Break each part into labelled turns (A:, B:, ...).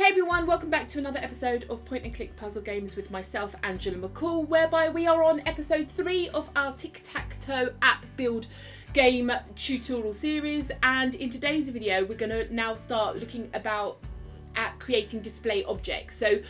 A: Hey everyone, welcome back to another episode of Point and Click Puzzle Games with myself, Angela McCall, whereby we are on episode 3 of our Tic Tac Toe app build game tutorial series. And in today's video, we're going to now start looking at creating display objects. So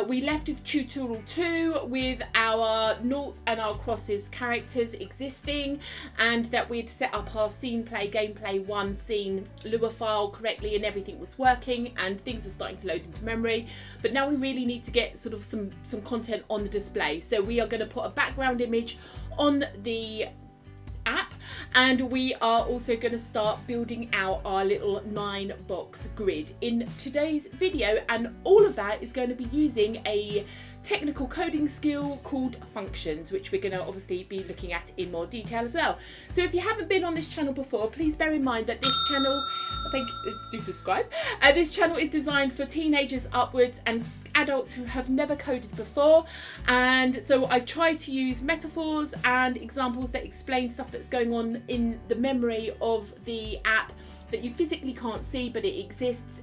A: we left with tutorial 2 with our noughts and our crosses characters existing, and that we'd set up our scene play gameplay 1 scene Lua file correctly and everything was working and things were starting to load into memory. But now we really need to get sort of some content on the display. So we are going to put a background image on the app, and we are also going to start building out our little 9-box grid in today's video, and all of that is going to be using a technical coding skill called functions, which we're going to obviously be looking at in more detail as well. So if you haven't been on this channel before, please bear in mind that this channel, do subscribe. This channel is designed for teenagers upwards and adults who have never coded before, and so I try to use metaphors and examples that explain stuff that's going on in the memory of the app that you physically can't see, but it exists,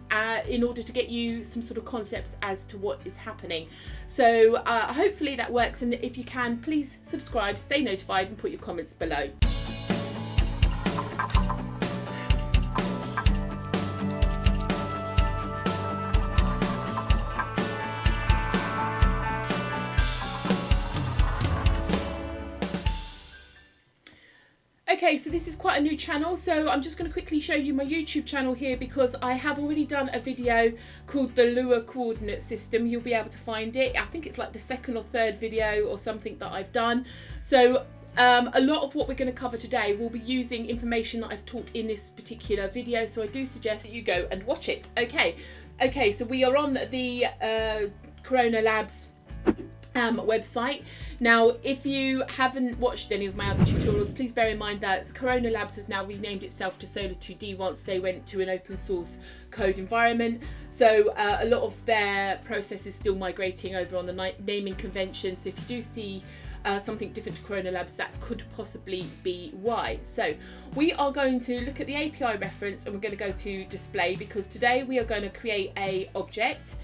A: in order to get you some sort of concepts as to what is happening. So hopefully that works, and if you can, please subscribe, stay notified, and put your comments below. Okay, so this is quite a new channel, so I'm just going to quickly show you my YouTube channel here, because I have already done a video called the Lua coordinate system. You'll be able to find it. I think it's like the 2nd or 3rd video or something that I've done. So a lot of what we're going to cover today will be using information that I've taught in this particular video, so I do suggest that you go and watch it. Okay, so we are on the Corona Labs website. Now, if you haven't watched any of my other tutorials, please bear in mind that Corona Labs has now renamed itself to Solar 2D once they went to an open source code environment. So a lot of their process is still migrating over on the naming convention. So if you do see something different to Corona Labs, that could possibly be why. So we are going to look at the API reference, and we're going to go to display, because today we are going to create a object.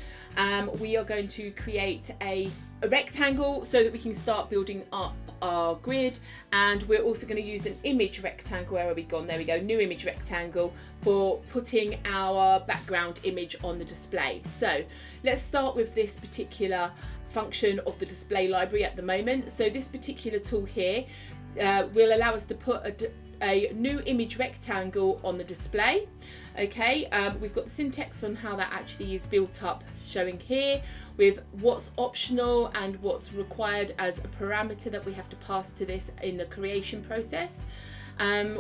A: We are going to create a rectangle so that we can start building up our grid, and we're also going to use an image rectangle. Where are we gone? There we go, new image rectangle for putting our background image on the display. So let's start with this particular function of the display library at the moment. So this particular tool here will allow us to put a new image rectangle on the display. Okay, we've got the syntax on how that actually is built up showing here, with what's optional and what's required as a parameter that we have to pass to this in the creation process.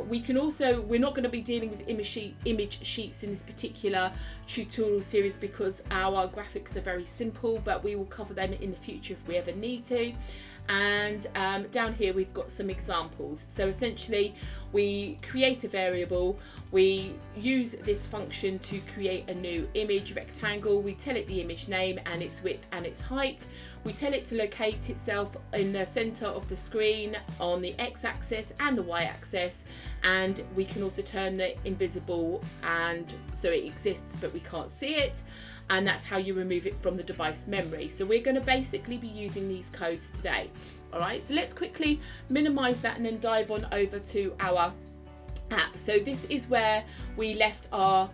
A: We can also, we're not going to be dealing with image sheets in this particular tutorial series because our graphics are very simple, but we will cover them in the future if we ever need to. And down here we've got some examples. So essentially we create a variable, we use this function to create a new image rectangle, we tell it the image name and its width and its height, we tell it to locate itself in the center of the screen on the x-axis and the y-axis, and we can also turn it invisible, and so it exists but we can't see it, and that's how you remove it from the device memory. So we're going to basically be using these codes today. Alright, so let's quickly minimize that and then dive on over to our app. So this is where we left our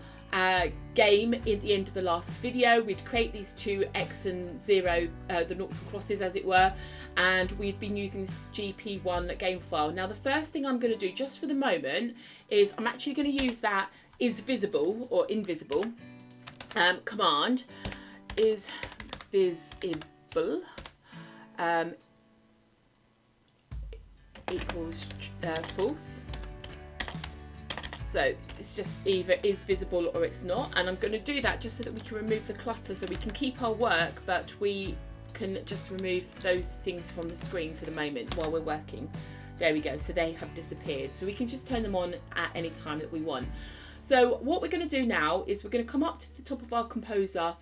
A: game in the end of the last video. We'd create these two X and 0, the noughts and crosses as it were, and we'd been using this GP1 game file. Now the first thing I'm going to do just for the moment is I'm actually going to use that is visible or invisible command, is visible equals false. So it's just either is visible or it's not, and I'm going to do that just so that we can remove the clutter, so we can keep our work but we can just remove those things from the screen for the moment while we're working. There we go, so they have disappeared, so we can just turn them on at any time that we want. So what we're going to do now is we're going to come up to the top of our composer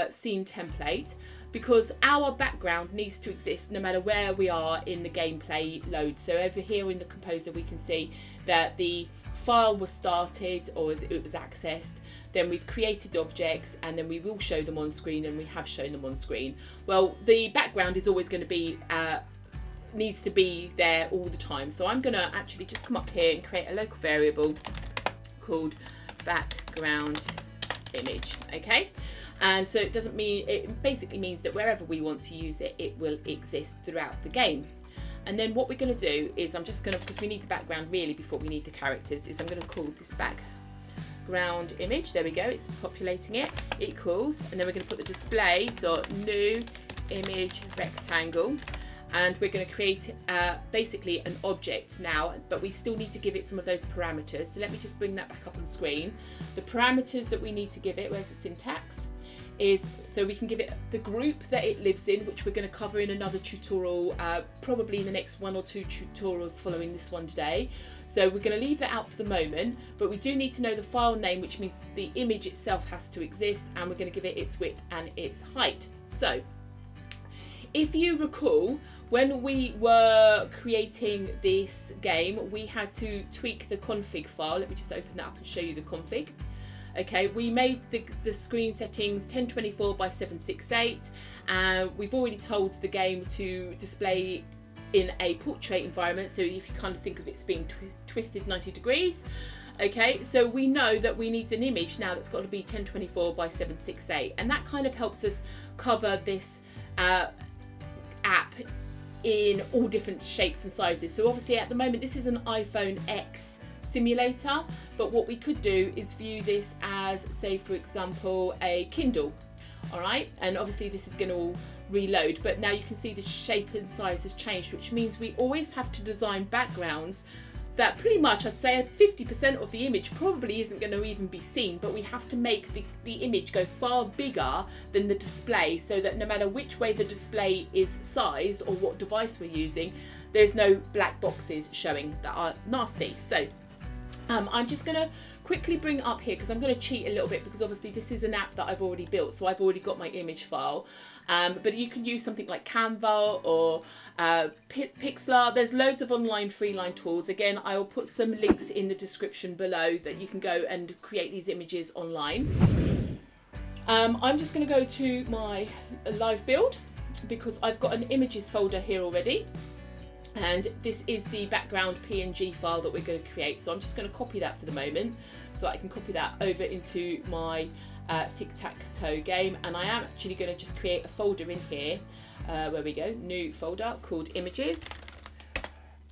A: scene template, because our background needs to exist no matter where we are in the gameplay load. So over here in the composer we can see that the file was started, or it was accessed, then we've created objects, and then we will show them on screen, and we have shown them on screen. Well, the background is always going to be needs to be there all the time. So I'm going to actually just come up here and create a local variable called background image. Okay, and so it doesn't mean, it basically means that wherever we want to use it, it will exist throughout the game. And then what we're going to do is, I'm just going to, because we need the background really before we need the characters, is I'm going to call this background image. There we go, it's populating it, equals, and then we're going to put the display dot new image rectangle, and we're going to create basically an object now, but we still need to give it some of those parameters. So let me just bring that back up on screen. The parameters that we need to give it, where's the syntax, is so we can give it the group that it lives in, which we're going to cover in another tutorial, probably in the next 1 or 2 tutorials following this one today. So we're going to leave that out for the moment, but we do need to know the file name, which means the image itself has to exist, and we're going to give it its width and its height. So if you recall, when we were creating this game, we had to tweak the config file. Let me just open that up and show you the config. Okay, we made the screen settings 1024 by 768, and we've already told the game to display in a portrait environment, so if you kind of think of it as being twisted 90 degrees. Okay, so we know that we need an image now that's got to be 1024 by 768, and that kind of helps us cover this app in all different shapes and sizes. So obviously at the moment this is an iPhone X simulator, but what we could do is view this as, say for example, a Kindle. All right, and obviously this is going to all reload, but now you can see the shape and size has changed, which means we always have to design backgrounds that pretty much, I'd say 50% of the image probably isn't going to even be seen, but we have to make the image go far bigger than the display, so that no matter which way the display is sized or what device we're using, there's no black boxes showing that are nasty. So I'm just going to quickly bring it up here because I'm going to cheat a little bit, because obviously this is an app that I've already built, so I've already got my image file, but you can use something like Canva or Pixlr. There's loads of online freeline tools. Again, I will put some links in the description below that you can go and create these images online. I'm just going to go to my live build because I've got an images folder here already. And this is the background PNG file that we're going to create. So I'm just going to copy that for the moment so that I can copy that over into my Tic Tac Toe game. And I am actually going to just create a folder in here. Where we go, new folder called images.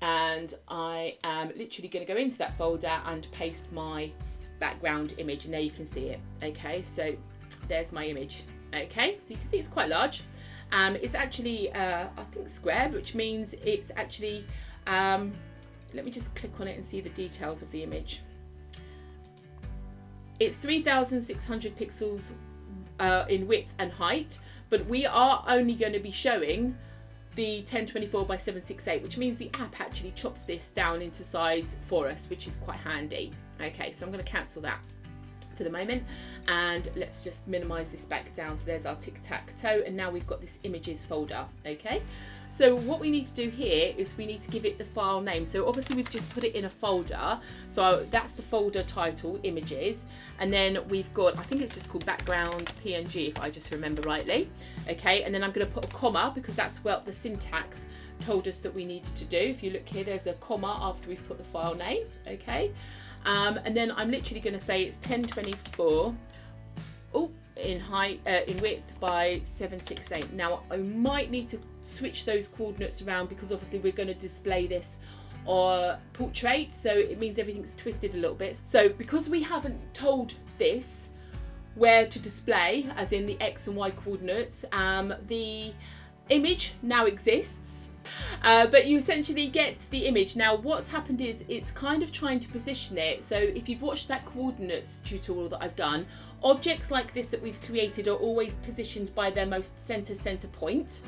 A: And I am literally going to go into that folder and paste my background image. And there you can see it. Okay, so there's my image. Okay, so you can see it's quite large. It's actually, I think, squared, which means it's actually, let me just click on it and see the details of the image. It's 3,600 pixels in width and height, but we are only going to be showing the 1024 by 768, which means the app actually chops this down into size for us, which is quite handy. Okay, so I'm going to cancel that for the moment, and let's just minimize this back down. So there's our Tic Tac Toe, and now we've got this images folder. Okay, so what we need to do here is we need to give it the file name. So obviously we've just put it in a folder, so that's the folder title, images, and then we've got, I think it's just called background PNG if I just remember rightly. Okay, and then I'm going to put a comma because that's what the syntax told us that we needed to do. If you look here, there's a comma after we've put the file name. Okay, and then I'm literally going to say it's 1024 in height, in width by 768. Now I might need to switch those coordinates around because obviously we're going to display this or portrait, so it means everything's twisted a little bit. So because we haven't told this where to display, as in the X and Y coordinates, the image now exists. But you essentially get the image. Now what's happened is it's kind of trying to position it. So if you've watched that coordinates tutorial that I've done, objects like this that we've created are always positioned by their most center point.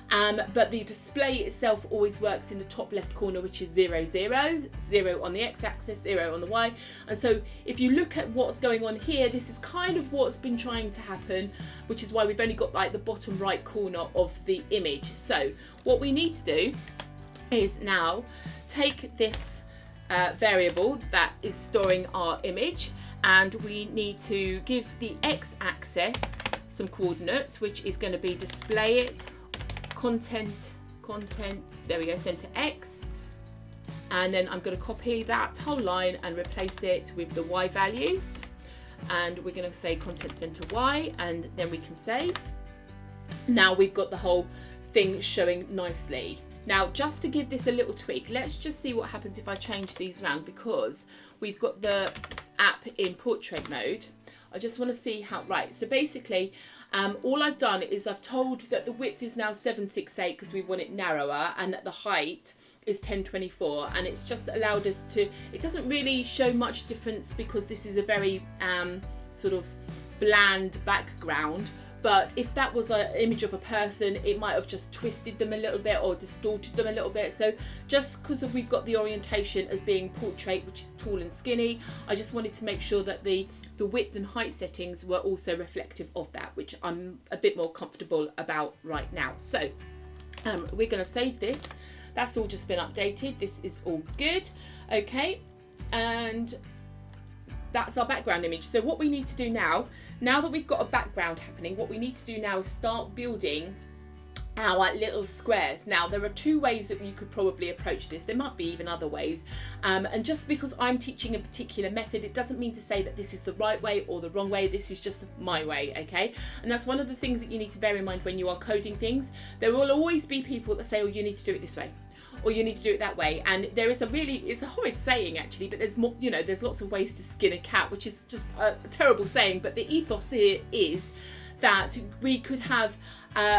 A: But the display itself always works in the top left corner, which is 0, 0, 0 on the x-axis, 0 on the y. And so if you look at what's going on here, this is kind of what's been trying to happen, which is why we've only got like the bottom right corner of the image. So what we need to do is now take this variable that is storing our image, and we need to give the x-axis some coordinates, which is going to be display it, content, there we go, center x, and then I'm going to copy that whole line and replace it with the y values, and we're going to say content center y, and then we can save. Now we've got the whole thing showing nicely. Now, just to give this a little tweak, let's just see what happens if I change these around, because we've got the app in portrait mode. I just want to see how, right, so basically all I've done is I've told that the width is now 768 because we want it narrower, and that the height is 1024, and it's just allowed us to, it doesn't really show much difference because this is a very sort of bland background. But if that was an image of a person, it might have just twisted them a little bit or distorted them a little bit. So just because we've got the orientation as being portrait, which is tall and skinny, I just wanted to make sure that the width and height settings were also reflective of that, which I'm a bit more comfortable about right now. So we're going to save this. That's all just been updated. This is all good. Okay, and that's our background image. So what we need to do now that we've got a background happening, what we need to do now is start building our little squares. Now, there are two ways that you could probably approach this. There might be even other ways. And just because I'm teaching a particular method, it doesn't mean to say that this is the right way or the wrong way. This is just my way, okay? And that's one of the things that you need to bear in mind when you are coding things. There will always be people that say, oh, you need to do it this way, or you need to do it that way. And there is it's a horrid saying actually, but there's more, you know, there's lots of ways to skin a cat, which is just a terrible saying. But the ethos here is that we could have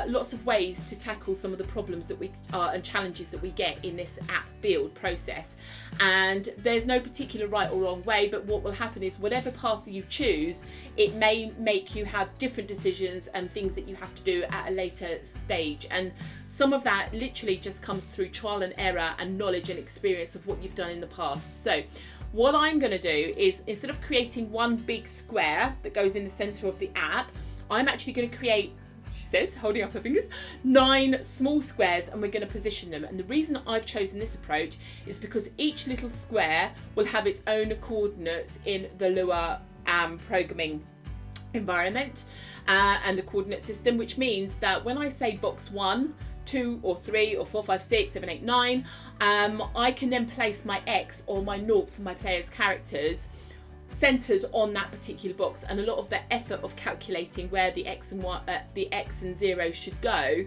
A: lots of ways to tackle some of the problems that we and challenges that we get in this app build process. And there's no particular right or wrong way, but what will happen is whatever path you choose, it may make you have different decisions and things that you have to do at a later stage. And some of that literally just comes through trial and error and knowledge and experience of what you've done in the past. So what I'm going to do is, instead of creating one big square that goes in the center of the app, I'm actually going to create, she says, holding up her fingers, 9 small squares, and we're going to position them. And the reason I've chosen this approach is because each little square will have its own coordinates in the Lua programming environment and the coordinate system, which means that when I say box 1, 2 or 3 or 4, 5, 6, 7, 8, 9, I can then place my X or my naught for my player's characters centered on that particular box, and a lot of the effort of calculating where the X and Y, the X and 0 should go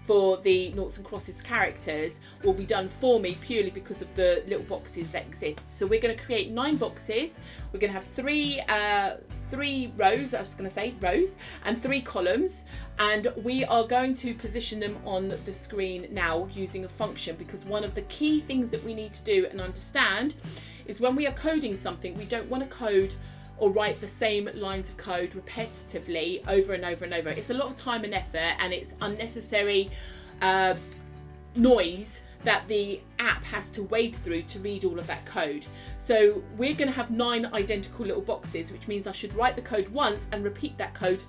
A: for the noughts and crosses characters will be done for me purely because of the little boxes that exist. So we're going to create 9 boxes. We're going to have 3 rows, I was going to say rows, and 3 columns, and we are going to position them on the screen now using a function, because one of the key things that we need to do and understand is when we are coding something, we don't want to code or write the same lines of code repetitively over and over and over. It's a lot of time and effort, and it's unnecessary noise that the app has to wade through to read all of that code. So we're going to have 9 identical little boxes, which means I should write the code once and repeat that code,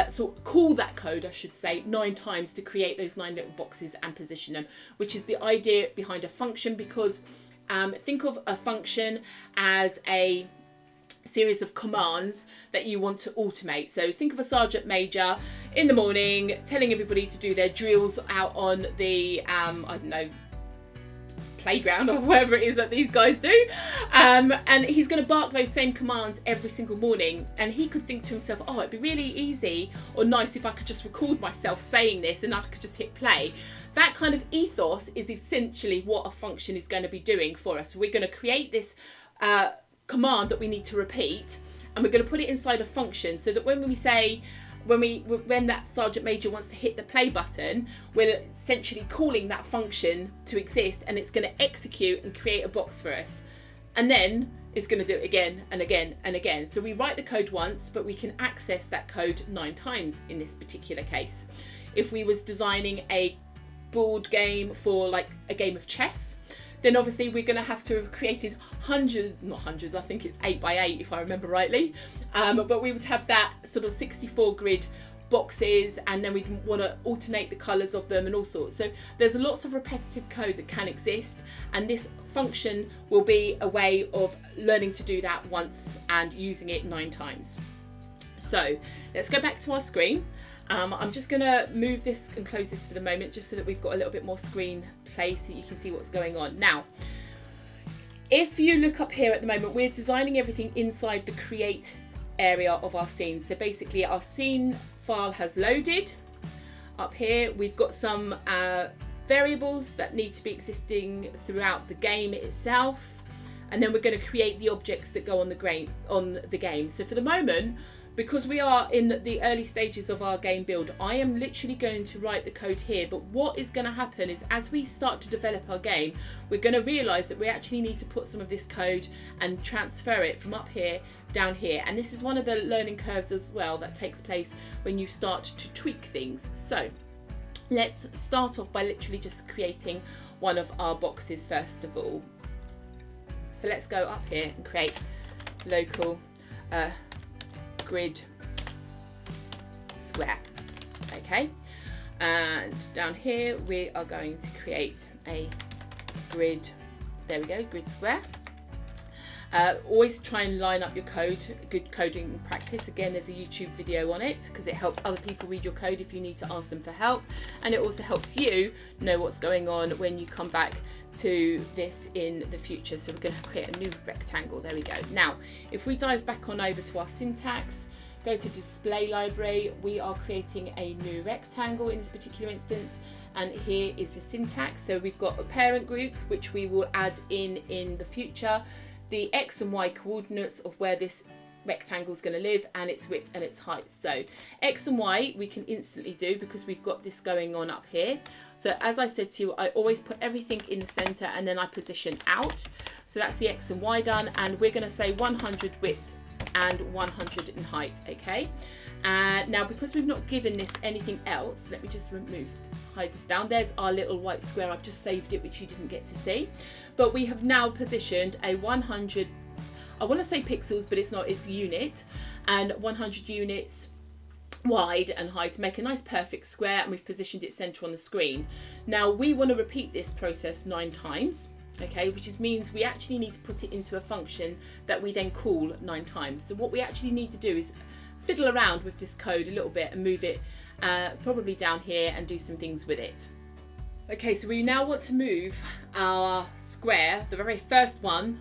A: so call that code, I should say, 9 times to create those 9 little boxes and position them, which is the idea behind a function. Because think of a function as a series of commands that you want to automate. So think of a sergeant major in the morning telling everybody to do their drills out on the I don't know, playground or wherever it is that these guys do, and he's going to bark those same commands every single morning, and he could think to himself, oh, it'd be really easy or nice if I could just record myself saying this and I could just hit play. That kind of ethos is essentially what a function is going to be doing for us. So we're going to create this command that we need to repeat, and we're going to put it inside a function, so that when we say, when that sergeant major wants to hit the play button, we're essentially calling that function to exist, and it's going to execute and create a box for us, and then it's going to do it again and again and again. So we write the code once, but we can access that code 9 times in this particular case. If we was designing a board game for like a game of chess, then obviously we're going to have to have created not hundreds, I think it's 8 by 8 if I remember rightly, but we would have that sort of 64 grid boxes, and then we want to alternate the colors of them and all sorts. So there's lots of repetitive code that can exist, and this function will be a way of learning to do that once and using it 9 times. So let's go back to our screen. I'm just going to move this and close this for the moment, just so that we've got a little bit more screen play so you can see what's going on. Now, if you look up here at the moment, we're designing everything inside the create area of our scene. So basically our scene file has loaded. Up here we've got some variables that need to be existing throughout the game itself, and then we're going to create the objects that go on the game. So for the moment, because we are in the early stages of our game build, I am literally going to write the code here. But what is going to happen is, as we start to develop our game, we're going to realise that we actually need to put some of this code and transfer it from up here down here. And this is one of the learning curves as well that takes place when you start to tweak things. So let's start off by literally just creating one of our boxes first of all. So let's go up here and create local grid square. Okay, and down here we are going to create a grid, there we go, grid square. Always try and line up your code. Good coding practice, again, there's a YouTube video on it, because it helps other people read your code if you need to ask them for help, and it also helps you know what's going on when you come back to this in the future. So we're going to create a new rectangle. There we go. Now if we dive back on over to our syntax, go to display library, we are creating a new rectangle in this particular instance, and here is the syntax. So we've got a parent group which we will add in the future, the x and y coordinates of where this rectangle is going to live, and its width and its height. So x and y we can instantly do because we've got this going on up here. So as I said to you, I always put everything in the center and then I position out. So that's the x and y done, and we're going to say 100 width and 100 in height. Okay, now because we've not given this anything else, let me just hide this down. There's our little white square. I've just saved it, which you didn't get to see, but we have now positioned a 100, I want to say pixels, but it's not, it's unit, and 100 units wide and high to make a nice perfect square, and we've positioned it center on the screen. Now we want to repeat this process 9 times, okay, which means we actually need to put it into a function that we then call 9 times. So what we actually need to do is fiddle around with this code a little bit and move it probably down here and do some things with it. Okay, so we now want to move our square, the very first one,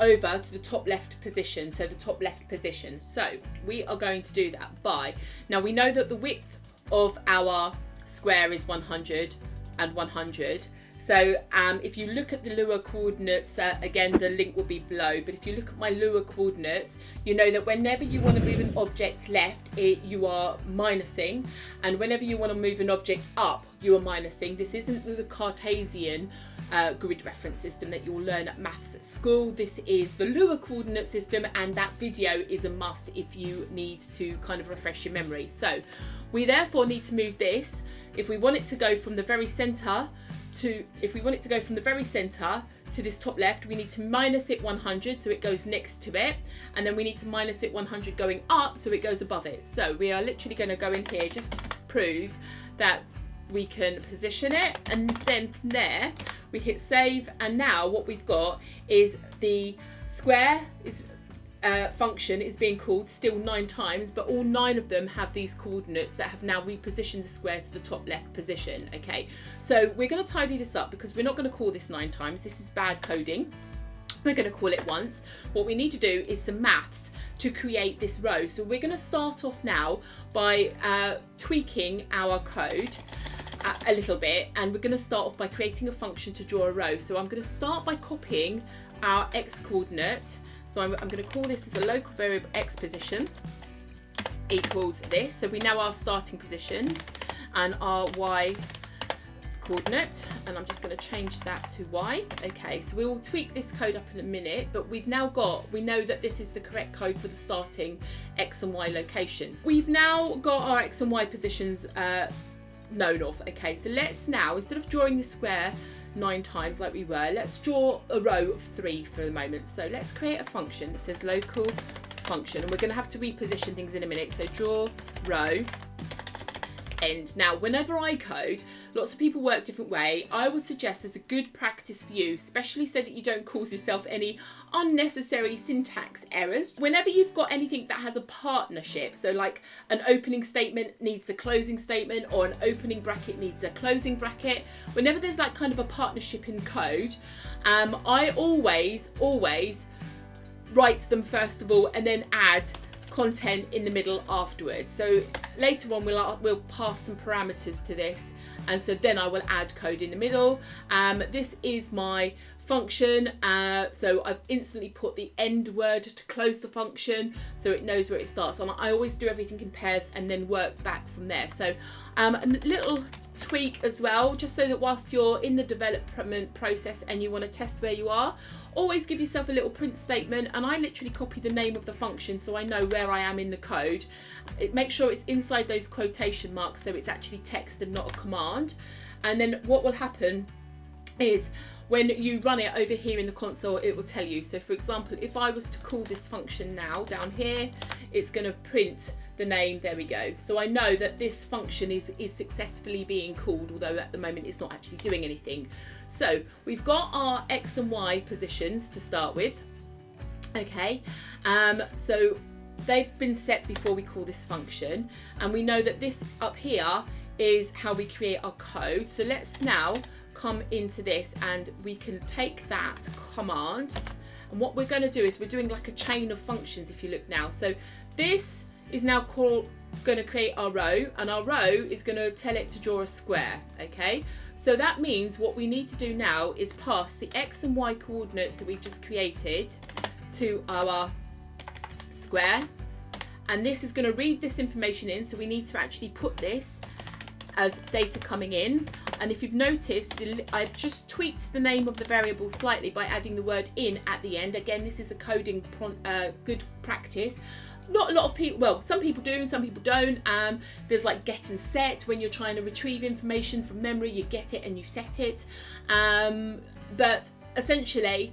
A: over to the top left position. So the top left position. So we are going to do that by, now we know that the width of our square is 100 and 100. So if you look at the Lua coordinates, again, the link will be below, but if you look at my Lua coordinates, you know that whenever you want to move an object left, you are minusing, and whenever you want to move an object up, you are minusing. This isn't the Cartesian grid reference system that you'll learn at maths at school. This is the Lua coordinate system, and that video is a must if you need to kind of refresh your memory. So we therefore need to move this. If we want it to go from the very center to this top left, we need to minus it 100 so it goes next to it, and then we need to minus it 100 going up so it goes above it. So we are literally going to go in here just to prove that we can position it, and then from there we hit save, and now what we've got is the square is function is being called still 9 times, but all 9 of them have these coordinates that have now repositioned the square to the top left position. Okay, so we're going to tidy this up because we're not going to call this 9 times. This is bad coding. We're going to call it once. What we need to do is some maths to create this row. So we're going to start off now by tweaking our code a little bit, and we're going to start off by creating a function to draw a row. So I'm going to start by copying our x coordinate. So I'm going to call this as a local variable x position equals this. So we know our starting positions and our y coordinate, and I'm just going to change that to y. Okay, so we will tweak this code up in a minute, but we know that this is the correct code for the starting x and y locations. We've now got our x and y positions known of. Okay, so let's now, instead of drawing the square 9 times like we were, let's draw a row of 3 for the moment. So let's create a function that says local function, and we're going to have to reposition things in a minute. So draw row end. Now, whenever I code, lots of people work different way. I would suggest as a good practice for you, especially so that you don't cause yourself any unnecessary syntax errors. Whenever you've got anything that has a partnership, so like an opening statement needs a closing statement, or an opening bracket needs a closing bracket, whenever there's like kind of a partnership in code, I always write them first of all and then add content in the middle afterwards. So later on we'll pass some parameters to this, and so then I will add code in the middle. This is my function, so I've instantly put the end word to close the function so it knows where it starts. And I always do everything in pairs and then work back from there. So a little tweak as well, just so that whilst you're in the development process and you want to test where you are, always give yourself a little print statement, and I literally copy the name of the function so I know where I am in the code. Make sure it's inside those quotation marks so it's actually text and not a command. And then what will happen is when you run it over here in the console, it will tell you. So for example, if I was to call this function now down here, it's going to print the name. There we go. So I know that this function is successfully being called, although at the moment it's not actually doing anything. So we've got our X and Y positions to start with. Okay, so they've been set before we call this function, and we know that this up here is how we create our code. So let's now come into this, and we can take that command, and what we're going to do is we're doing like a chain of functions. If you look now, so this is now going to create our row, and our row is going to tell it to draw a square. Okay, so that means what we need to do now is pass the X and Y coordinates that we've just created to our square, and this is going to read this information in, so we need to actually put this as data coming in. And if you've noticed, I've just tweaked the name of the variable slightly by adding the word in at the end. Again, this is a coding good practice. Not a lot of people, well, some people do and some people don't. There's like get and set. When you're trying to retrieve information from memory, you get it and you set it. But essentially,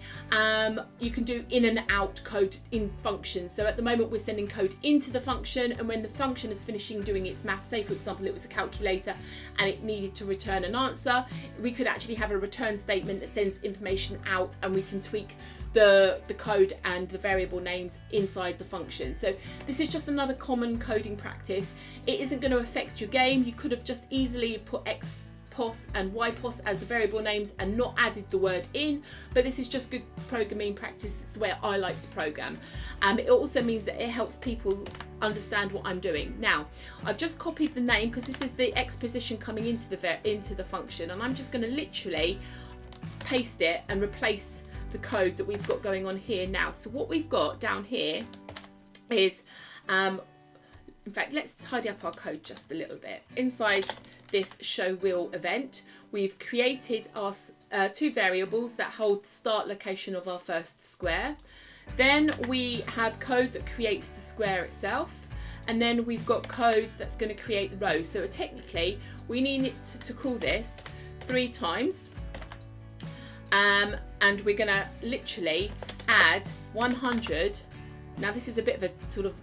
A: you can do in and out code in functions. So at the moment we're sending code into the function, and when the function is finishing doing its math, say for example it was a calculator and it needed to return an answer, we could actually have a return statement that sends information out, and we can tweak the code and the variable names inside the function. So this is just another common coding practice. It isn't going to affect your game. You could have just easily put X pos and y pos as the variable names and not added the word in, but this is just good programming practice. It's the way I like to program. It also means that it helps people understand what I'm doing. Now I've just copied the name because this is the X position coming into the function, and I'm just going to literally paste it and replace the code that we've got going on here now. So what we've got down here is in fact, let's tidy up our code just a little bit. Inside this show wheel event, we've created our two variables that hold the start location of our first square. Then we have code that creates the square itself, and then we've got code that's going to create the row. So technically we need it to call this 3 times, and we're going to literally add 100. Now this is a bit of a sort of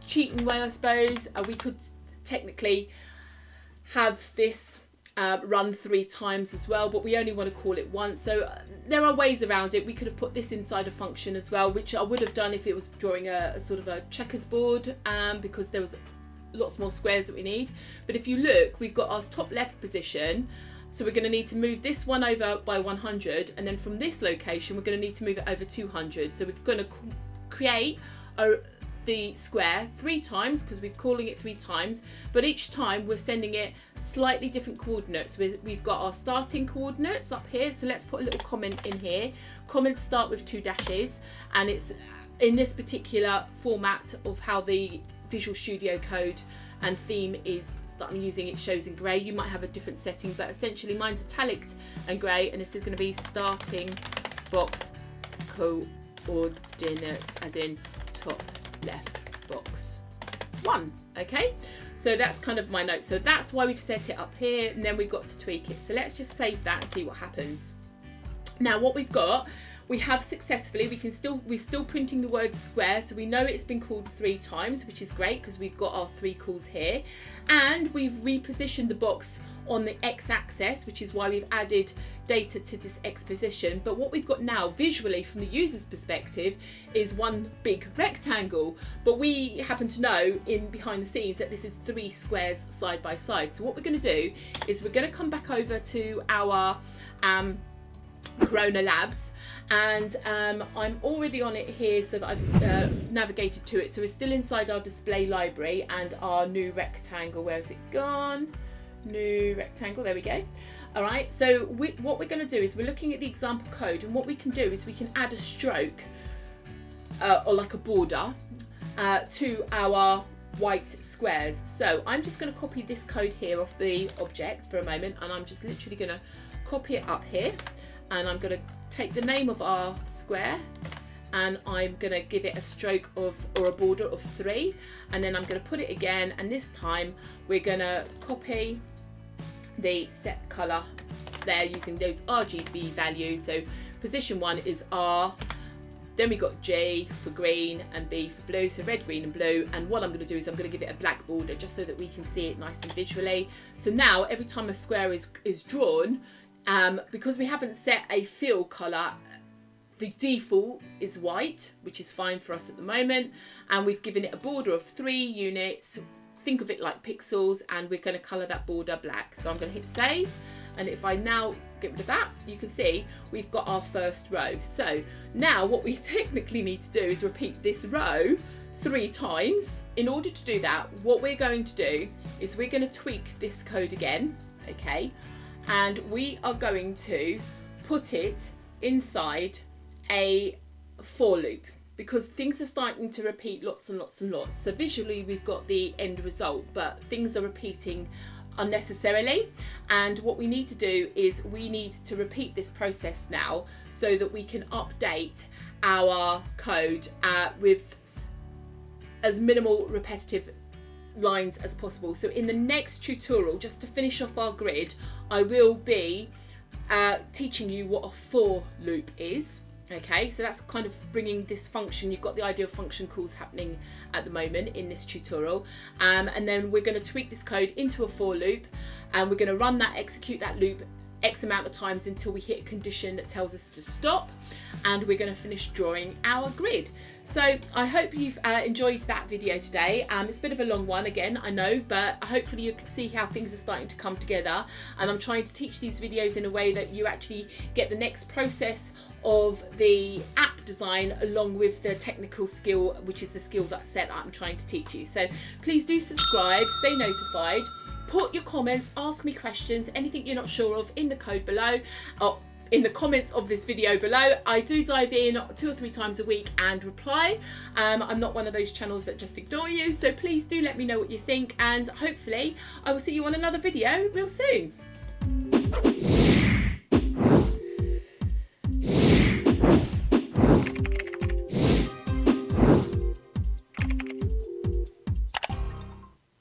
A: cheating way, I suppose. We could technically have this run 3 times as well, but we only want to call it once. So there are ways around it. We could have put this inside a function as well, which I would have done if it was drawing a sort of a checkers board, because there was lots more squares that we need. But if you look, we've got our top left position, so we're going to need to move this one over by 100, and then from this location we're going to need to move it over 200. So we're going to create the square 3 times because we're calling it 3 times, but each time we're sending it slightly different coordinates. We've got our starting coordinates up here, so let's put a little comment in here. Comments start with 2 dashes, and it's in this particular format of how the Visual Studio Code and theme is that I'm using. It shows in grey. You might have a different setting, but essentially mine's italic and grey, and this is going to be starting box coordinates, as in top left box 1. Okay, so that's kind of my note. So that's why we've set it up here, and then we've got to tweak it. So let's just save that and see what happens. Now what we've got, we have successfully, we're still printing the word square, so we know it's been called 3 times, which is great because we've got our 3 calls here, and we've repositioned the box on the x-axis, which is why we've added data to this x position. But what we've got now visually from the user's perspective is one big rectangle, but we happen to know in behind the scenes that this is 3 squares side by side. So what we're going to do is we're going to come back over to our Corona Labs, and I'm already on it here, so that I've navigated to it. So we're still inside our display library and our new rectangle. Where has it gone? New rectangle, there we go. All right, so what we're going to do is we're looking at the example code, and what we can do is we can add a stroke or like a border to our white squares. So I'm just going to copy this code here off the object for a moment, and I'm just literally going to copy it up here, and I'm going to take the name of our square, and I'm going to give it a stroke of, or a border of 3, and then I'm going to put it again, and this time we're going to copy the set color there using those RGB values. So position 1 is R, then we got G for green and B for blue, so red, green and blue. And what I'm going to do is I'm going to give it a black border just so that we can see it nice and visually. So now every time a square is drawn, because we haven't set a fill color, the default is white, which is fine for us at the moment, and we've given it a border of 3 units. Think of it like pixels, and we're going to colour that border black. So I'm going to hit save, and if I now get rid of that, you can see we've got our first row. So now what we technically need to do is repeat this row 3 times. In order to do that, what we're going to do is we're going to tweak this code again, okay, and we are going to put it inside a for loop, because things are starting to repeat lots and lots and lots. So visually we've got the end result, but things are repeating unnecessarily, and what we need to do is we need to repeat this process now so that we can update our code with as minimal repetitive lines as possible. So in the next tutorial, just to finish off our grid, I will be teaching you what a for loop is. Okay, so that's kind of bringing this function. You've got the idea of function calls happening at the moment in this tutorial, and then we're going to tweak this code into a for loop, and we're going to run that, execute that loop X amount of times until we hit a condition that tells us to stop, and we're going to finish drawing our grid. So I hope you've enjoyed that video today. It's a bit of a long one again, I know, but hopefully you can see how things are starting to come together, and I'm trying to teach these videos in a way that you actually get the next process of the app design along with the technical skill, which is the skill set I'm trying to teach you. So please do subscribe, stay notified, put your comments, ask me questions, anything you're not sure of in the code below, or in the comments of this video below. I do dive in 2 or 3 times a week and reply. I'm not one of those channels that just ignore you, so please do let me know what you think, and hopefully I will see you on another video real soon.